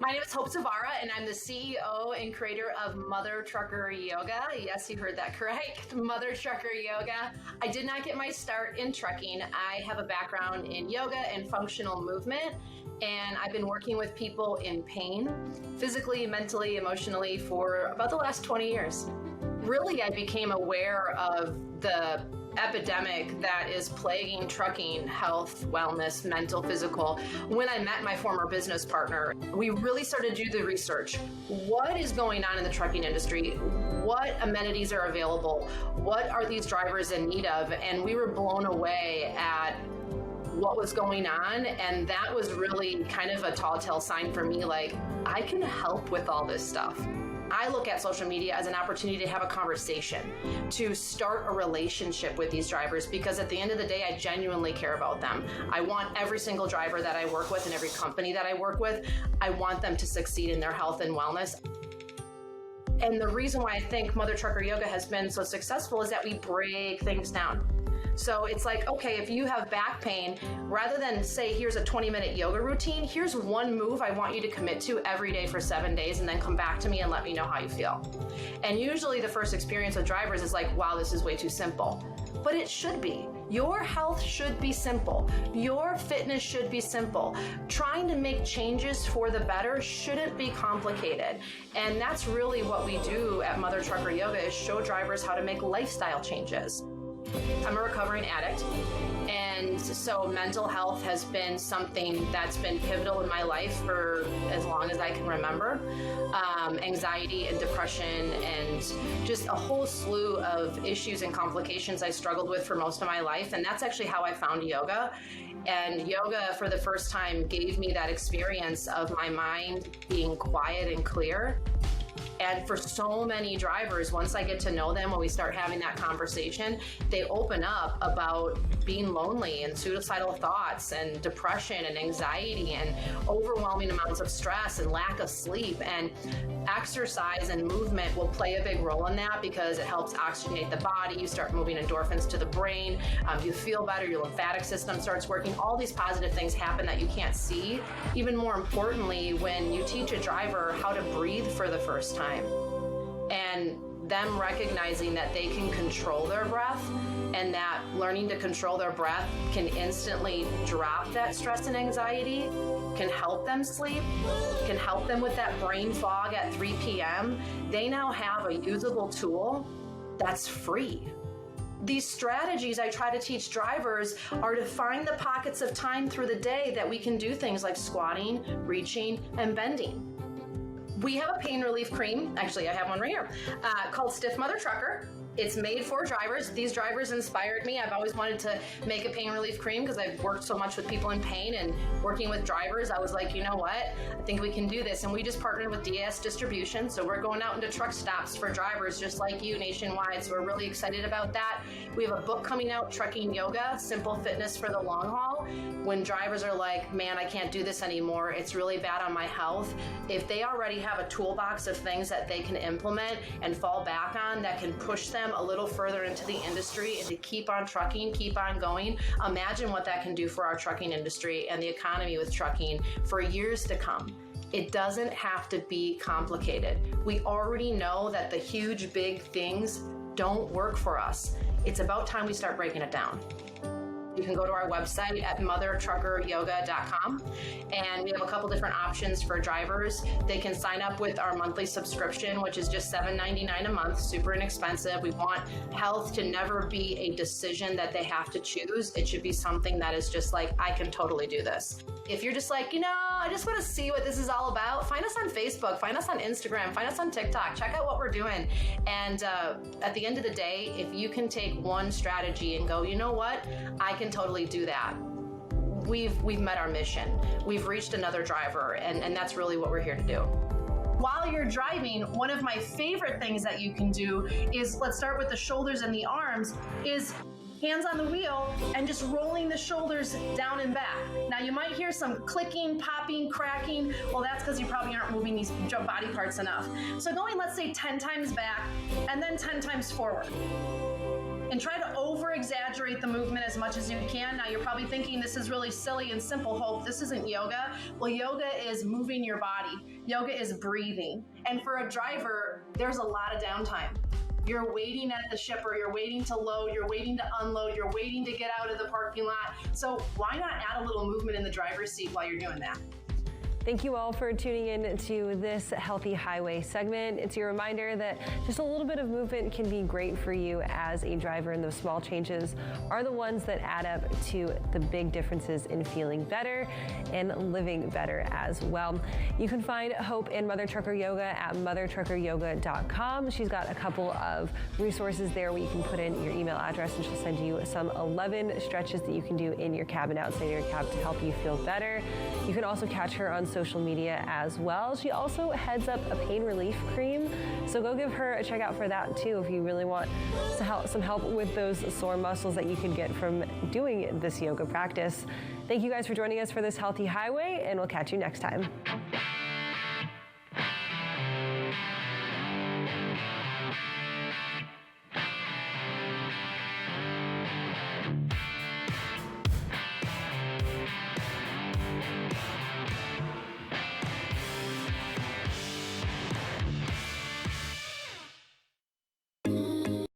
My name is Hope Zavara, and I'm the CEO and creator of Mother Trucker Yoga. Yes, you heard that correct. Mother Trucker Yoga. I did not get my start in trucking. I have a background in yoga and functional movement, and I've been working with people in pain, physically, mentally, emotionally, for about the last 20 years. Really, I became aware of the epidemic that is plaguing trucking, health, wellness, mental, physical. When I met my former business partner, we really started to do the research. What is going on in the trucking industry? What amenities are available? What are these drivers in need of? And we were blown away at what was going on. And that was really kind of a tall tale sign for me, like, I can help with all this stuff. I look at social media as an opportunity to have a conversation, to start a relationship with these drivers, because at the end of the day, I genuinely care about them. I want every single driver that I work with and every company that I work with, I want them to succeed in their health and wellness. And the reason why I think Mother Trucker Yoga has been so successful is that we break things down. So it's like, okay, if you have back pain, rather than say, here's a 20-minute yoga routine, here's one move I want you to commit to every day for 7 days, and then come back to me and let me know how you feel. And usually the first experience with drivers is like, wow, this is way too simple. But it should be. Your health should be simple. Your fitness should be simple. Trying to make changes for the better shouldn't be complicated. And that's really what we do at Mother Trucker Yoga, is show drivers how to make lifestyle changes. I'm a recovering addict, and so mental health has been something that's been pivotal in my life for as long as I can remember. Anxiety and depression and just a whole slew of issues and complications I struggled with for most of my life, and that's actually how I found yoga. And yoga, for the first time, gave me that experience of my mind being quiet and clear. And for so many drivers, once I get to know them, when we start having that conversation, they open up about being lonely and suicidal thoughts and depression and anxiety and overwhelming amounts of stress and lack of sleep. And exercise and movement will play a big role in that, because it helps oxygenate the body. You start moving endorphins to the brain. You feel better. Your lymphatic system starts working. All these positive things happen that you can't see. Even more importantly, when you teach a driver how to breathe for the first time, and them recognizing that they can control their breath, and that learning to control their breath can instantly drop that stress and anxiety, can help them sleep, can help them with that brain fog at 3 p.m. They now have a usable tool that's free. These strategies I try to teach drivers are to find the pockets of time through the day that we can do things like squatting, reaching, and bending. We have a pain relief cream, actually I have one right here, called Stiff Mother Trucker. It's made for drivers. These drivers inspired me. I've always wanted to make a pain relief cream because I've worked so much with people in pain, and working with drivers, I was like, you know what? I think we can do this. And we just partnered with DAS Distribution. So we're going out into truck stops for drivers just like you nationwide. So we're really excited about that. We have a book coming out, Trucking Yoga, Simple Fitness for the Long Haul. When drivers are like, man, I can't do this anymore, it's really bad on my health. If they already have a toolbox of things that they can implement and fall back on that can push them a little further into the industry and to keep on trucking, keep on going, imagine what that can do for our trucking industry and the economy with trucking for years to come. It doesn't have to be complicated. We already know that the huge, big things don't work for us. It's about time we start breaking it down. You can go to our website at mothertruckeryoga.com, and we have a couple different options for drivers. They can sign up with our monthly subscription, which is just $7.99 a month, super inexpensive. We want health to never be a decision that they have to choose. It should be something that is just like, I can totally do this. If you're just like, I just want to see what this is all about, find us on Facebook, find us on Instagram, find us on TikTok, check out what we're doing. And at the end of the day, if you can take one strategy and go, you know what, I can totally do that, we've met our mission. We've reached another driver, and that's really what we're here to do. While you're driving, one of my favorite things that you can do is, let's start with the shoulders and the arms, is hands on the wheel and just rolling the shoulders down and back. Now you might hear some clicking, popping, cracking. Well, that's because you probably aren't moving these body parts enough. So going, let's say 10 times back and then 10 times forward. and try to over-exaggerate the movement as much as you can. Now, you're probably thinking this is really silly and simple, Hope. This isn't yoga. Well, yoga is moving your body. Yoga is breathing. And for a driver, there's a lot of downtime. You're waiting at the shipper, you're waiting to load, you're waiting to unload, you're waiting to get out of the parking lot. So why not add a little movement in the driver's seat while you're doing that? Thank you all for tuning in to this Healthy Highway segment. It's your reminder that just a little bit of movement can be great for you as a driver, and those small changes are the ones that add up to the big differences in feeling better and living better as well. You can find Hope in Mother Trucker Yoga at mothertruckeryoga.com. She's got a couple of resources there where you can put in your email address, and she'll send you some 11 stretches that you can do in your cabin, outside your cab, to help you feel better. You can also catch her on social media as well. She also heads up a pain relief cream, so go give her a check out for that too if you really want some help with those sore muscles that you can get from doing this yoga practice. Thank you guys for joining us for this Healthy Highway, and we'll catch you next time.